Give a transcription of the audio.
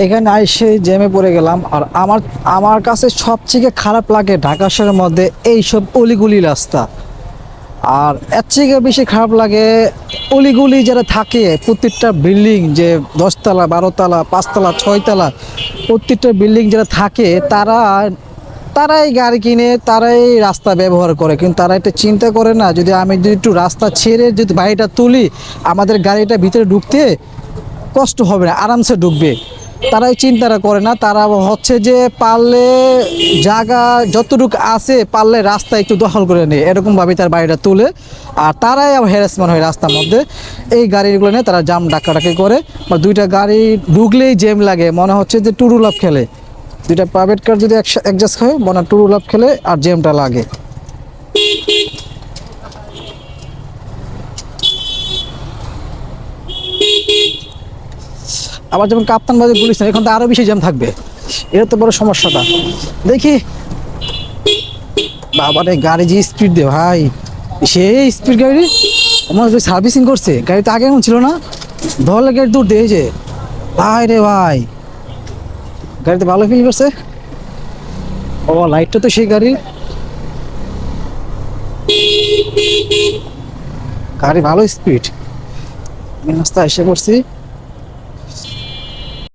এখানে এসে জ্যামে পড়ে গেলাম। আর আমার আমার কাছে সবথেকে খারাপ লাগে ঢাকা শহরের মধ্যে এইসব অলিগুলি রাস্তা। আর এর থেকে বেশি খারাপ লাগে অলিগুলি যারা থাকে, প্রত্যেকটা বিল্ডিং যে 10 তলা 12 তলা 5 তলা 6 তলা, প্রত্যেকটা বিল্ডিং যারা থাকে তারাই গাড়ি কিনে, তারাই রাস্তা ব্যবহার করে, কিন্তু তারা এটা চিন্তা করে না যদি আমি যদি একটু রাস্তা ছেড়ে যদি বাড়িটা তুলি, আমাদের গাড়িটা ভিতরে ঢুকতে কষ্ট হবে না, আরামসে ঢুকবে। তারা এই চিন্তাটা করে না। তারা হচ্ছে যে পারলে জায়গা যতটুকু আছে পারলে রাস্তা একটু দখল করে নেয়, এরকমভাবে তার বাড়িটা তুলে। আর তারাই আবার হ্যারাসমেন্ট হয় রাস্তার মধ্যে। এই গাড়িগুলো নিয়ে তারা জাম ডাকাডাকি করে, বা দুইটা গাড়ি ঢুকলেই জ্যাম লাগে, মনে হচ্ছে যে টুরু লাভ খেলে। দুইটা প্রাইভেট কার যদি অ্যাডজাস্ট হয় মনে হয় টুরু লাভ খেলে, আর জ্যামটা লাগে। আবার যেমন কাপ্তান বাজার পুলিশ এখন তো আরো বেশি জ্যাম থাকবে, এটা তো বড় সমস্যাটা। দেখি বাবারে গাড়ি যে স্পিড দে ভাই, সেই স্পিড গাড়ি আমার সার্ভিসিং করছে, গাড়ি তো আগে এমন ছিল না। ধরলে গাড়ি দূর দিয়ে যে ভাই রে ভাই, গাড়িতে ভালো ফিল করছে। ও লাইটটা তো সেই গাড়ি, গাড়ি ভালো স্পিড। আমি রাস্তা এসে পড়ছি।